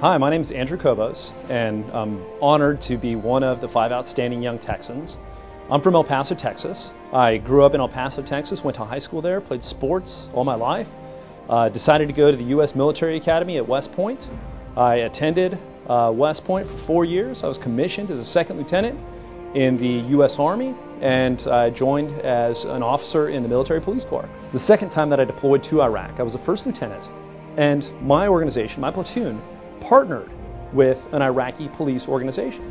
Hi, my name is Andrew Cobos, and I'm honored to be one of the 5 outstanding young Texans. I'm from El Paso, Texas. I grew up in El Paso, Texas, went to high school there, played sports all my life, decided to go to the U.S. Military Academy at West Point. I attended West Point for 4 years. I was commissioned as a second lieutenant in the U.S. Army, and I joined as an officer in the Military Police Corps. The second time that I deployed to Iraq, I was a first lieutenant, and my organization, my platoon, partnered with an Iraqi police organization.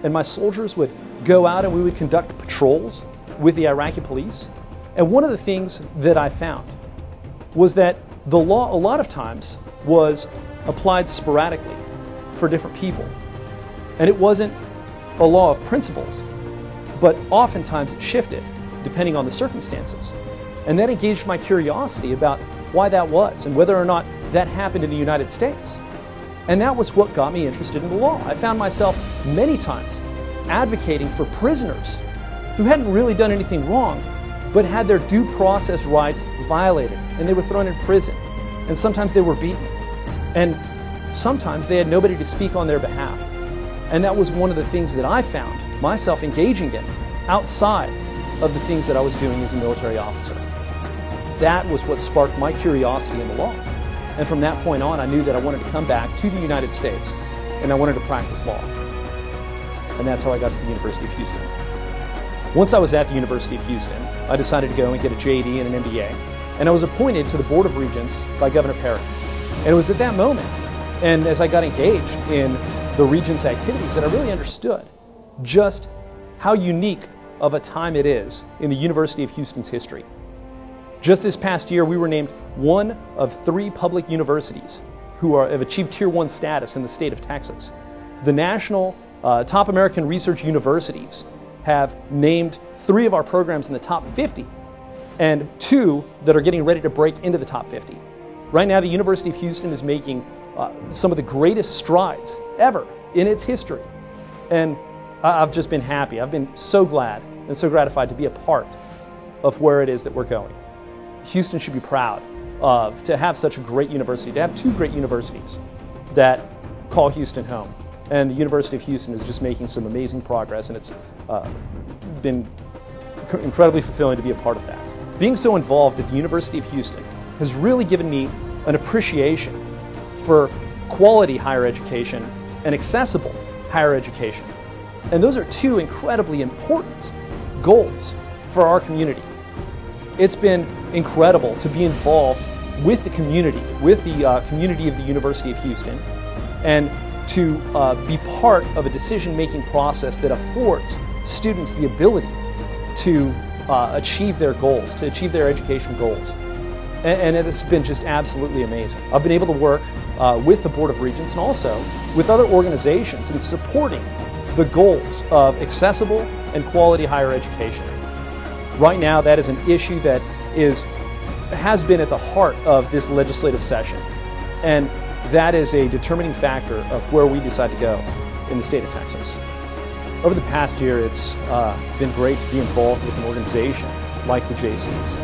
And my soldiers would go out and we would conduct patrols with the Iraqi police. And one of the things that I found was that the law a lot of times was applied sporadically for different people. And it wasn't a law of principles, but oftentimes it shifted depending on the circumstances. And that engaged my curiosity about why that was and whether or not that happened in the United States. And that was what got me interested in the law. I found myself many times advocating for prisoners who hadn't really done anything wrong, but had their due process rights violated, and they were thrown in prison. And sometimes they were beaten. And sometimes they had nobody to speak on their behalf. And that was one of the things that I found myself engaging in outside of the things that I was doing as a military officer. That was what sparked my curiosity in the law. And from that point on, I knew that I wanted to come back to the United States and I wanted to practice law. And that's how I got to the University of Houston. Once I was at the University of Houston, I decided to go and get a JD and an MBA. And I was appointed to the Board of Regents by Governor Perry. And it was at that moment, and as I got engaged in the Regents' activities, that I really understood just how unique of a time it is in the University of Houston's history. Just this past year, we were named one of 3 public universities who have achieved Tier 1 status in the state of Texas. The national top American research universities have named 3 of our programs in the top 50 and 2 that are getting ready to break into the top 50. Right now, the University of Houston is making some of the greatest strides ever in its history. And I've just been happy. I've been so glad and so gratified to be a part of where it is that we're going. Houston should be proud to have such a great university, to have 2 great universities that call Houston home. And the University of Houston is just making some amazing progress, and it's been incredibly fulfilling to be a part of that. Being so involved at the University of Houston has really given me an appreciation for quality higher education and accessible higher education. And those are 2 incredibly important goals for our community. It's been incredible to be involved with the community, with the community of the University of Houston, and to be part of a decision-making process that affords students the ability to achieve their goals, to achieve their education goals. And it's been just absolutely amazing. I've been able to work with the Board of Regents and also with other organizations in supporting the goals of accessible and quality higher education. Right now, that is an issue that has been at the heart of this legislative session, and that is a determining factor of where we decide to go in the state of Texas. Over the past year, it's been great to be involved with an organization like the JCs.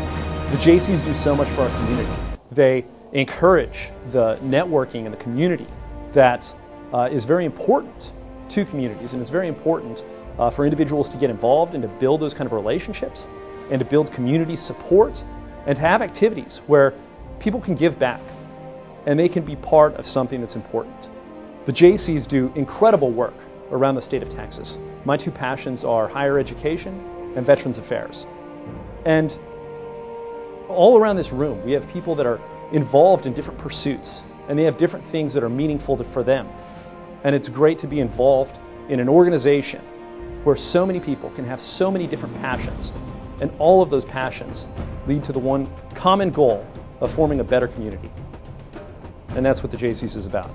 The JCs do so much for our community. They encourage the networking and the community that is very important to communities, and is very important for individuals to get involved and to build those kind of relationships and to build community support and to have activities where people can give back and they can be part of something that's important. The JCs do incredible work around the state of Texas. My 2 passions are higher education and Veterans Affairs. And all around this room, we have people that are involved in different pursuits, and they have different things that are meaningful for them. And it's great to be involved in an organization where so many people can have so many different passions, and all of those passions lead to the one common goal of forming a better community. And that's what the JCs is about.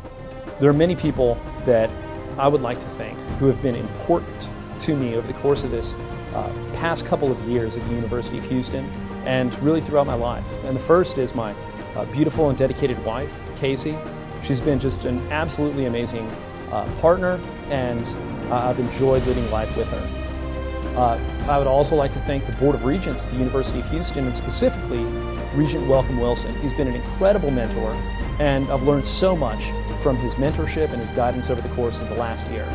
There are many people that I would like to thank who have been important to me over the course of this past couple of years at the University of Houston and really throughout my life. And the first is my beautiful and dedicated wife, Casey. She's been just an absolutely amazing partner, and I've enjoyed living life with her. I would also like to thank the Board of Regents at the University of Houston, and specifically Regent Welcome Wilson. He's been an incredible mentor, and I've learned so much from his mentorship and his guidance over the course of the last year.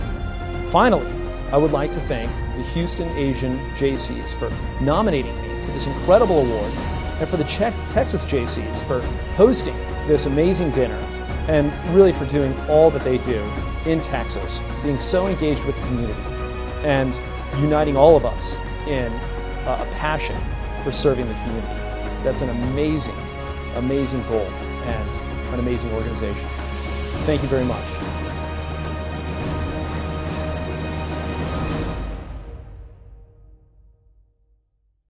Finally, I would like to thank the Houston Asian JCs for nominating me for this incredible award, and for the Texas JCs for hosting this amazing dinner, and really for doing all that they do in Texas, being so engaged with the community and uniting all of us in a passion for serving the community. That's an amazing, amazing goal and an amazing organization. Thank you very much.